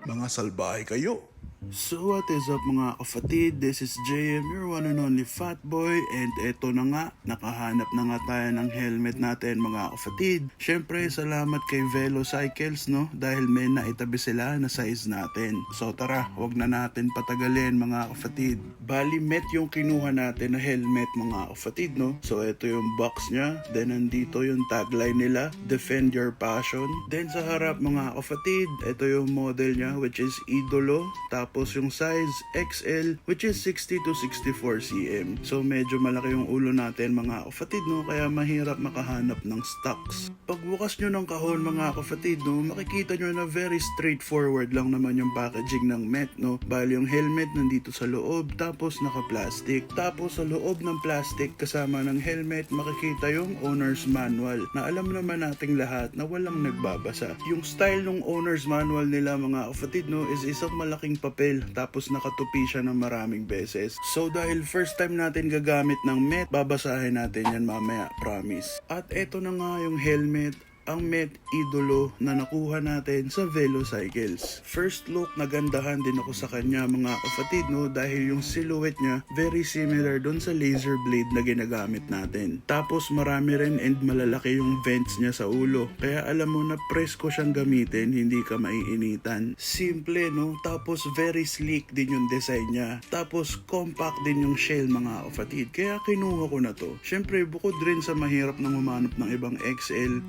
Mga salbahe kayo. So what is up mga kapatid, this is JM, your one and only fat boy, and eto na nga, nakahanap na nga tayo ng helmet natin mga kapatid. Syempre salamat kay Velo Cycles no, dahil may naitabi sila na size natin. So tara, wag na natin patagalin mga kapatid. Bali met yung kinuha natin na helmet mga kapatid no. So eto yung box nya, then nandito yung tagline nila, Defend Your Passion. Then sa harap mga kapatid, eto yung model nya which is Idolo. Tapos yung size XL which is 60 to 64 cm. So medyo malaki yung ulo natin mga kapatid no, kaya mahirap makahanap ng stocks. Pagbukas nyo ng kahon mga kapatid no, makikita nyo na very straightforward lang naman yung packaging ng Met no. Bali yung helmet nandito sa loob, tapos naka-plastic. Tapos sa loob ng plastic kasama ng helmet makikita yung owner's manual na alam naman nating lahat na walang nagbabasa. Yung style ng owner's manual nila mga kapatid no is isang malaking papel tapos nakatupi siya ng maraming beses. So dahil first time natin gagamit ng Met, babasahin natin yan mamaya, promise. At eto na nga yung helmet, ang Met Idolo na nakuha natin sa Velo Cycles. First look, nagandahan din ako sa kanya mga kapatid no, dahil yung silhouette niya very similar doon sa laser blade na ginagamit natin. Tapos marami rin and malalaki yung vents niya sa ulo, kaya alam mo na presko siyang gamitin, hindi ka maiinitan. Simple no, tapos very sleek din yung design niya. Tapos compact din yung shell mga kapatid, kaya kinuha ko na to. Syempre bukod rin sa mahirap na humanap ng ibang XL,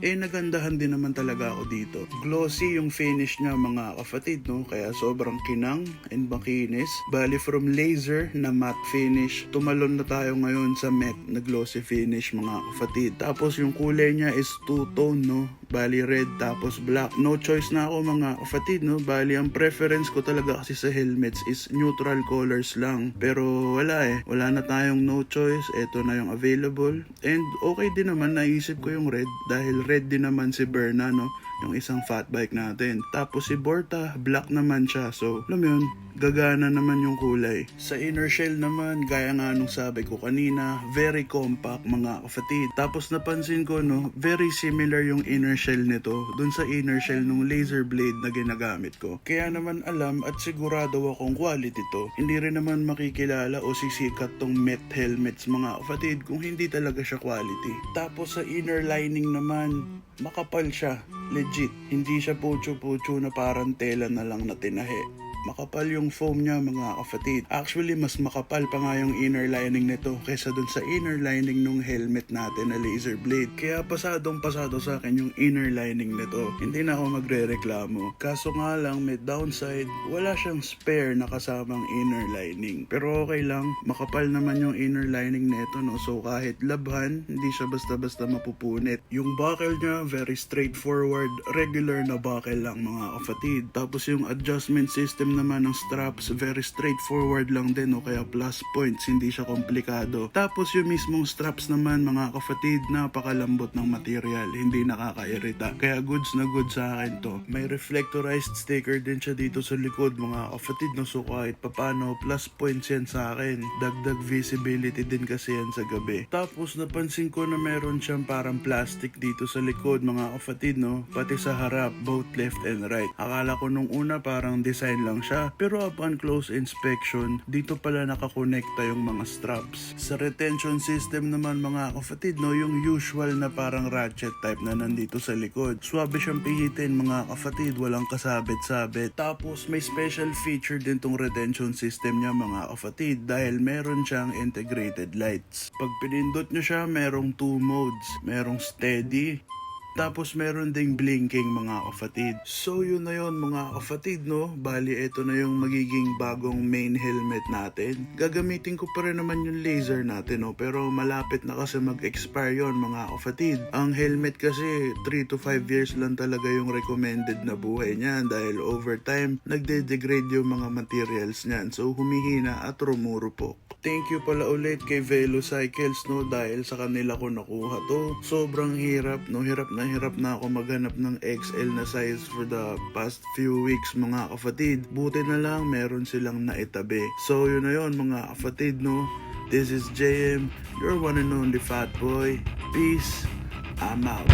nagandahan din naman talaga ako dito. Glossy yung finish niya mga kapatid no, kaya sobrang kinang and makinis. Bali from laser na matte finish, tumalon na tayo ngayon sa matte na glossy finish mga kapatid. Tapos yung kulay niya is two-tone no, bali red tapos black. No choice na ako mga kapatid no, bali ang preference ko talaga kasi sa helmets is neutral colors lang. Pero wala na tayong no choice, eto na yung available. And okay din naman, naisip ko yung red dahil red din naman si Berna no, yung isang fat bike natin. Tapos si Borta, black naman siya. So, alam mo yun, gagana naman yung kulay. Sa inner shell naman, gaya nga nung sabi ko kanina, very compact mga kapatid. Tapos napansin ko no, very similar yung inner shell nito dun sa inner shell nung laser blade na ginagamit ko. Kaya naman alam at sigurado akong quality to. Hindi rin naman makikilala o sisikat tong Met helmets mga kapatid kung hindi talaga siya quality. Tapos sa inner lining naman, makapal siya, legit. Hindi siya pucho-pucho na parang tela na lang na tinahe. Makapal yung foam niya mga kapatid. Actually, mas makapal pa nga yung inner lining nito kaysa dun sa inner lining nung helmet natin na laser blade. Kaya pasadong pasado sa akin yung inner lining nito. Hindi na ako magre-reklamo. Kaso nga lang, may downside, wala siyang spare na kasamang inner lining. Pero okay lang, makapal naman yung inner lining nito no. So kahit labhan, hindi siya basta-basta mapupunit. Yung buckle niya, very straightforward, regular na buckle lang mga kapatid. Tapos yung adjustment system naman ng straps, very straightforward lang din o kaya plus points, hindi siya komplikado. Tapos yung mismong straps naman mga kapatid, napakalambot ng material, hindi nakakairita. Kaya goods na goods sa akin to. May reflectorized sticker din siya dito sa likod mga kapatid no, so kahit papano plus points yan sa akin. Dagdag visibility din kasi yan sa gabi. Tapos napansin ko na meron siyang parang plastic dito sa likod mga kapatid no, pati sa harap, both left and right. Akala ko nung una parang design lang siya, pero upon close inspection, dito pala nakakonekta yung mga straps. Sa retention system naman mga kapatid no, yung usual na parang ratchet type na nandito sa likod. Swabe siyang pihitin mga kapatid, walang kasabit-sabit. Tapos may special feature din tong retention system niya mga kapatid dahil meron siyang integrated lights. Pag pinindot nyo siya, merong 2 modes. Merong steady, tapos meron ding blinking mga kapatid. So yun na yun mga kapatid no. Bali ito na yung magiging bagong main helmet natin. Gagamitin ko pa rin naman yung laser natin no, pero malapit na kasi mag-expire yun mga kapatid. Ang helmet kasi 3 to 5 years lang talaga yung recommended na buhay niyan dahil over time nagde-degrade yung mga materials niyan. So humihina at rumurupok. Thank you pala ulit kay Velo Cycles no, dahil sa kanila ko nakuha to. Sobrang hirap no, hirap na ako maghanap ng XL na size for the past few weeks mga kapatid. Buti na lang meron silang naitabi. So yun na yun mga kapatid no. This is JM, your one and only fat boy. Peace, I'm out.